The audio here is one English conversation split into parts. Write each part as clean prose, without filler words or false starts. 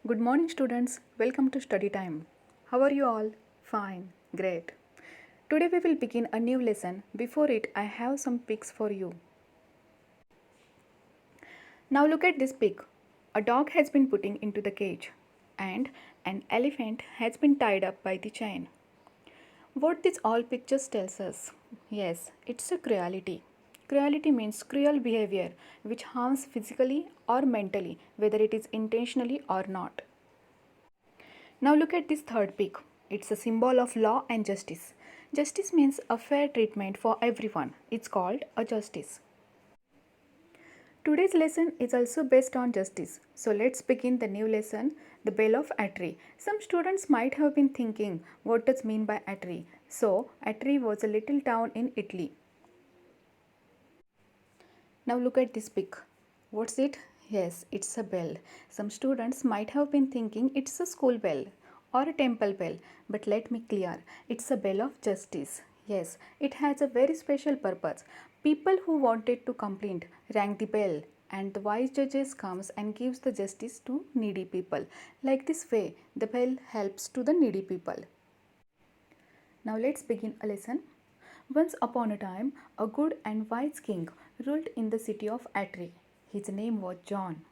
Good morning, students. Welcome to study time. How are you all? Fine, great. Today we will begin a new lesson. Before it, I have some pics for you. Now look at this pic. A dog has been put into the cage, and an elephant has been tied up by the chain. What this all pictures tells us? Yes, it's a cruelty. Cruelty means cruel behavior which harms physically or mentally, whether it is intentionally or not. Now look at this third pic. It's a symbol of law and justice. Justice means a fair treatment for everyone. It's called a justice. Today's lesson is also based on justice. So let's begin the new lesson, the Bell of Atri. Some students might have been thinking, what does mean by Atri? So Atri was a little town in Italy. Now look at this pic. What's it? Yes, it's a bell. Some students might have been thinking it's a school bell or a temple bell, but let me clear. It's a bell of justice. Yes, it has a very special purpose. People who wanted to complain rang the bell and the wise judges comes and gives the justice to needy people. Like this way, the bell helps to the needy people. Now let's begin a lesson. Once upon a time, a good and wise king ruled in the city of Atri. His name was John.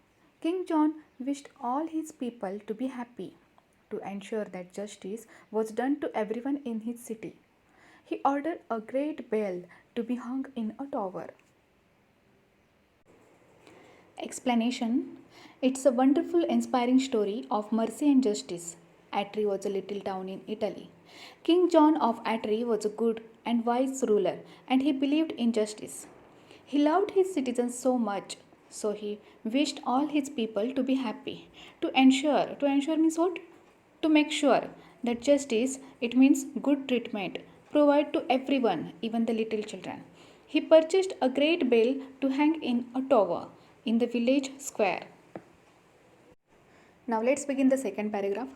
King John wished all his people to be happy. To ensure that justice was done to everyone in his city, he ordered a great bell to be hung in a tower. Explanation. It's a wonderful, inspiring story of mercy and justice. Atri was a little town in Italy. King John of Atri was a good and wise ruler, and he believed in justice. He loved his citizens so much, so he wished all his people to be happy. To ensure means what? To make sure that justice, it means good treatment, provide to everyone, even the little children. He purchased a great bell to hang in a tower in the village square. Now let's begin the second paragraph.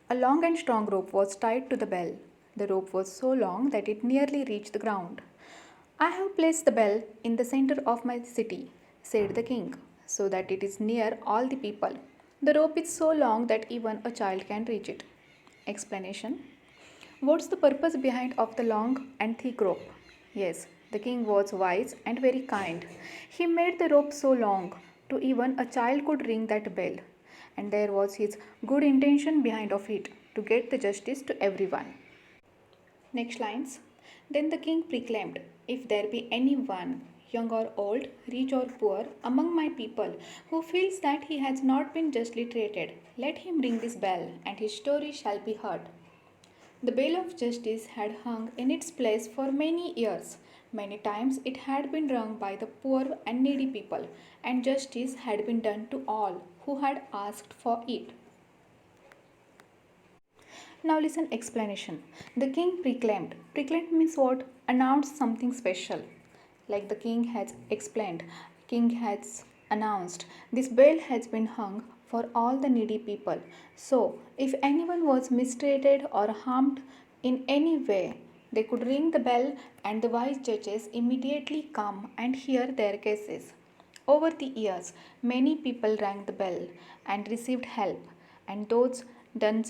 A long and strong rope was tied to the bell. The rope was so long that it nearly reached the ground. I have placed the bell in the center of my city, said the king, so that it is near all the people. The rope is so long that even a child can reach it. Explanation. What's the purpose behind of the long and thick rope? Yes, the king was wise and very kind. He made the rope so long to even a child could ring that bell, and there was his good intention behind of it to get the justice to everyone. Next lines. Then the king proclaimed, if there be anyone, young or old, rich or poor, among my people, who feels that he has not been justly treated, let him ring this bell, and his story shall be heard. The bell of justice had hung in its place for many years. Many times it had been rung by the poor and needy people, and justice had been done to all who had asked for it. Now listen explanation. The king proclaimed. Proclaimed means what? Announced something special. Like the king has explained, king has announced. This bell has been hung for all the needy people. So if anyone was mistreated or harmed in any way, they could ring the bell and the wise judges immediately come and hear their cases. Over the years, many people rang the bell and received help, and those done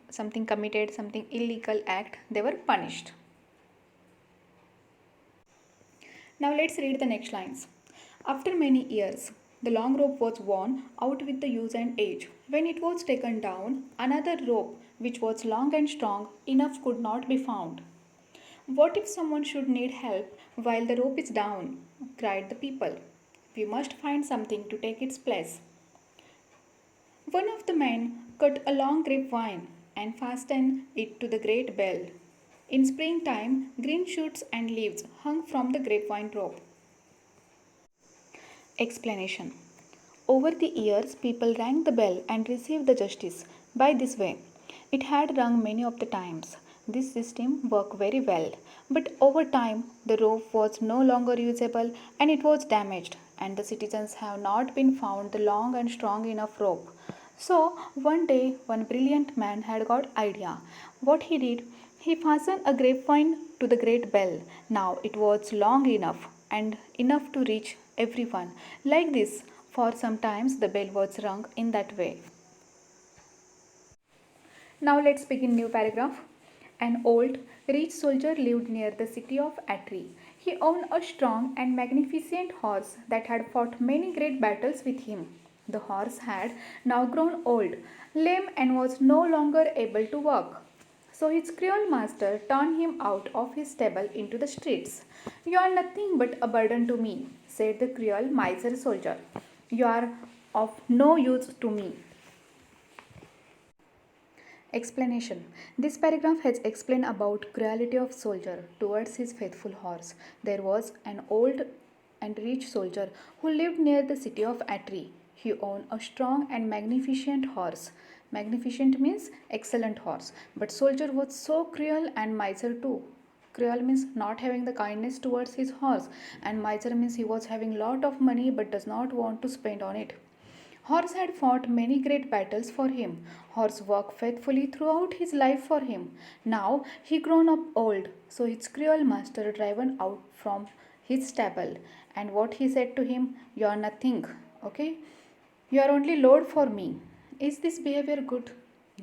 something committed something illegal act, they were punished. Now let's read the next lines. After many years, the long rope was worn out with the use and age. When it was taken down, another rope which was long and strong enough could not be found. What if someone should need help while the rope is down? Cried the people. We must find something to take its place. One of the men cut a long grapevine and fastened it to the great bell. In springtime, green shoots and leaves hung from the grapevine rope. Explanation. Over the years, people rang the bell and received the justice. By this way, it had rung many of the times. This system worked very well, but over time, the rope was no longer usable and it was damaged, and the citizens have not been found the long and strong enough rope. So one day, one brilliant man had got idea. What he did, he fastened a grapevine to the great bell. Now it was long enough and enough to reach everyone. Like this, for sometimes the bell was rung in that way. Now let's begin new paragraph. An old, rich soldier lived near the city of Atri. He owned a strong and magnificent horse that had fought many great battles with him. The horse had now grown old, lame, and was no longer able to walk. So his cruel master turned him out of his stable into the streets. "You are nothing but a burden to me," said the cruel miser soldier. "You are of no use to me." Explanation. This paragraph has explained about cruelty of soldier towards his faithful horse. There was an old and rich soldier who lived near the city of Atri. He owned a strong and magnificent horse. Magnificent means excellent horse. But soldier was so cruel and miser too. Cruel means not having the kindness towards his horse, and miser means he was having lot of money but does not want to spend on it. Horse had fought many great battles for him. Horse worked faithfully throughout his life for him. Now he grown up old, so his cruel master driven out from his stable. And what he said to him, "You are nothing, okay? You are only load for me." Is this behavior good?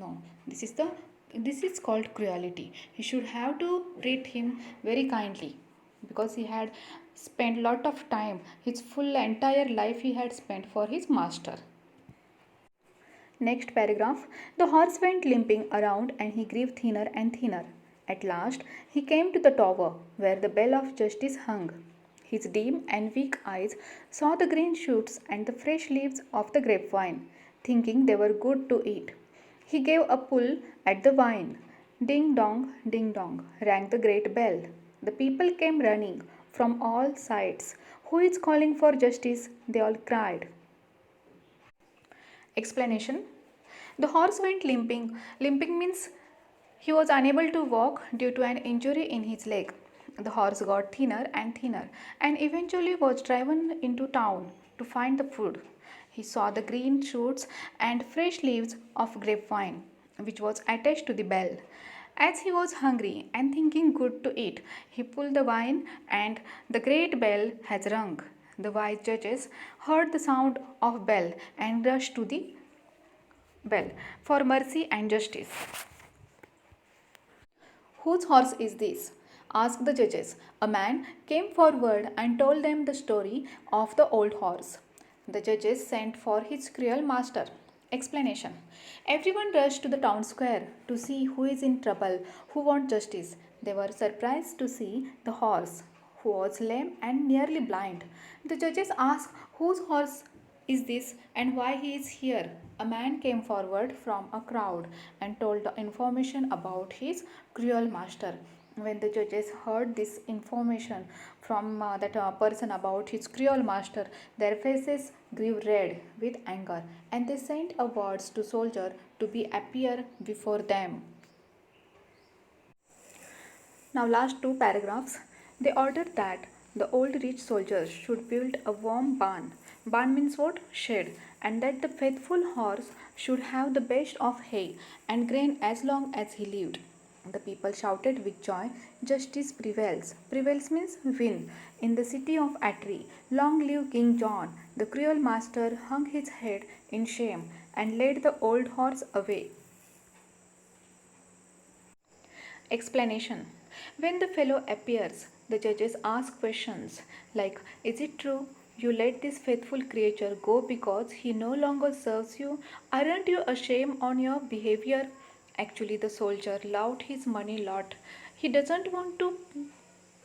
No. This is called cruelty. He should have to treat him very kindly, because he had spent lot of time, his full entire life he had spent for his master. Next paragraph. The horse went limping around and he grew thinner and thinner. At last he came to the tower where the bell of justice hung. His dim and weak eyes saw the green shoots and the fresh leaves of the grapevine, thinking they were good to eat. He gave a pull at the vine. Ding dong, rang the great bell. The people came running from all sides. "Who is calling for justice?" they all cried. Explanation. The horse went limping. Limping means he was unable to walk due to an injury in his leg. The horse got thinner and eventually was driven into town to find the food. He saw the green shoots and fresh leaves of grapevine, which was attached to the bell. As he was hungry and thinking good to eat, he pulled the vine and the great bell has rung. The wise judges heard the sound of bell and rushed to the bell for mercy and justice. "Whose horse is this?" asked the judges. A man came forward and told them the story of the old horse. The judges sent for his cruel master. Explanation. Everyone rushed to the town square to see who is in trouble, who wants justice. They were surprised to see the horse, who was lame and nearly blind. The judges asked, "Whose horse is this and why he is here?" A man came forward from a crowd and told the information about his cruel master. When the judges heard this information from that person about his cruel master, their faces grew red with anger, and they sent a word to soldier to be appear before them. Now last two paragraphs. They ordered that the old rich soldiers should build a warm barn. Barn means what? Shed. And that the faithful horse should have the best of hay and grain as long as he lived. The people shouted with joy, "Justice prevails." Prevails means win. In the city of Atri, long live King John. The cruel master hung his head in shame and led the old horse away. Explanation. When the fellow appears, the judges ask questions like, "Is it true you let this faithful creature go because he no longer serves you? Aren't you ashamed on your behavior?" Actually, the soldier loved his money lot. He doesn't want to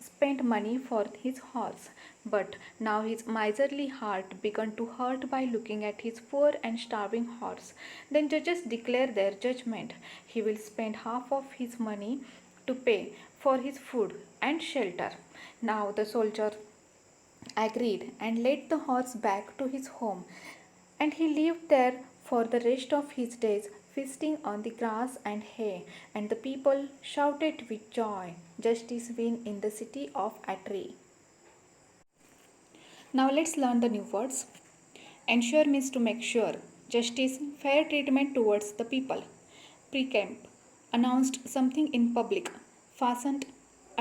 spend money for his horse, but now his miserly heart began to hurt by looking at his poor and starving horse. Then judges declare their judgment. He will spend half of his money to pay for his food and shelter. Now the soldier agreed and led the horse back to his home, and he lived there for the rest of his days, feasting on the grass and hay, and the people shouted with joy, "Justice win in the city of Atri." Now let's learn the new words. Ensure means to make sure. Justice, fair treatment towards the people. Precamp, announced something in public. Fastened,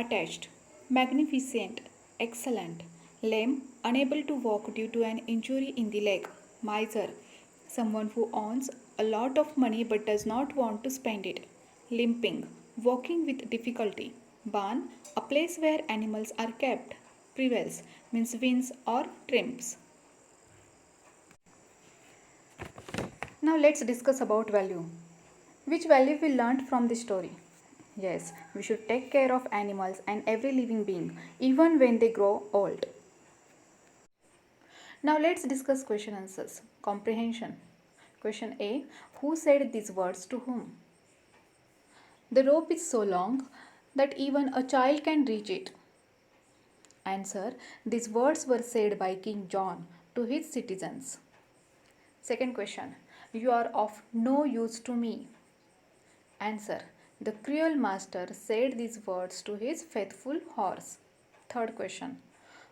attached. Magnificent, excellent. Lame, unable to walk due to an injury in the leg. Miser, someone who owns a lot of money but does not want to spend it. Limping, walking with difficulty. Barn, a place where animals are kept. Prevails means wins or triumphs. Now let's discuss about value. Which value we learned from this story? Yes, we should take care of animals and every living being, even when they grow old. Now let's discuss question answers. Comprehension. Question A. Who said these words to whom? The rope is so long that even a child can reach it. Answer. These words were said by King John to his citizens. Second question. You are of no use to me. Answer. The cruel master said these words to his faithful horse. Third question.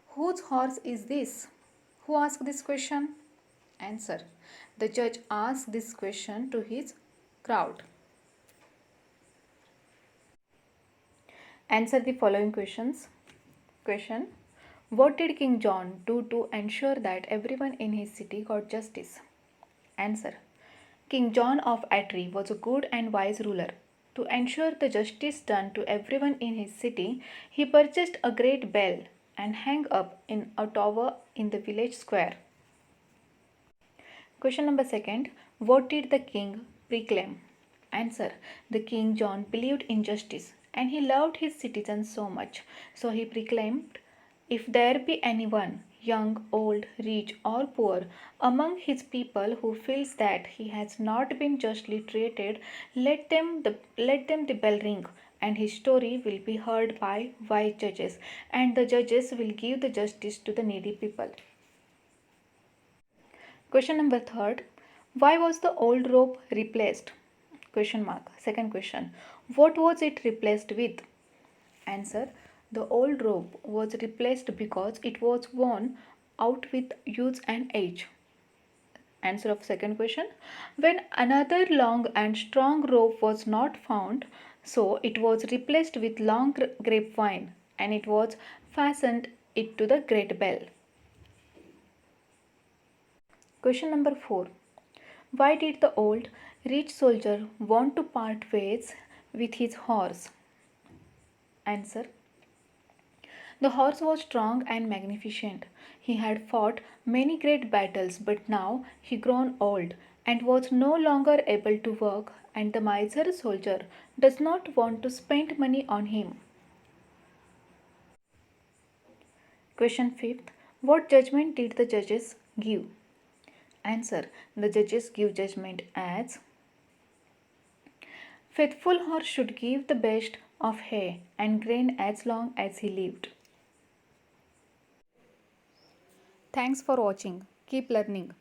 Whose horse is this? Who asked this question? Answer. The judge asked this question to his crowd. Answer the following questions. Question. What did King John do to ensure that everyone in his city got justice? Answer. King John of Atri was a good and wise ruler. To ensure the justice done to everyone in his city, he purchased a great bell and hung up in a tower in the village square. Question number second. What did the king proclaim? Answer. The King John believed in justice and he loved his citizens so much. So he proclaimed, if there be anyone, young, old, rich, or poor, among his people who feels that he has not been justly treated, let them the bell ring, and his story will be heard by wise judges, and the judges will give the justice to the needy people. Question number third. Why was the old rope replaced? Question mark. Second question. What was it replaced with? Answer. The old rope was replaced because it was worn out with use and age. Answer of second question. When another long and strong rope was not found, so it was replaced with long grapevine and it was fastened it to the great bell. Question number 4. Why did the old rich soldier want to part ways with his horse? Answer. The horse was strong and magnificent. He had fought many great battles, but now he grown old and was no longer able to work, and the miser soldier does not want to spend money on him. Question 5th. What judgment did the judges give? Answer. The judges give judgment as faithful horse should give the best of hay and grain as long as he lived. Thanks for watching. Keep learning.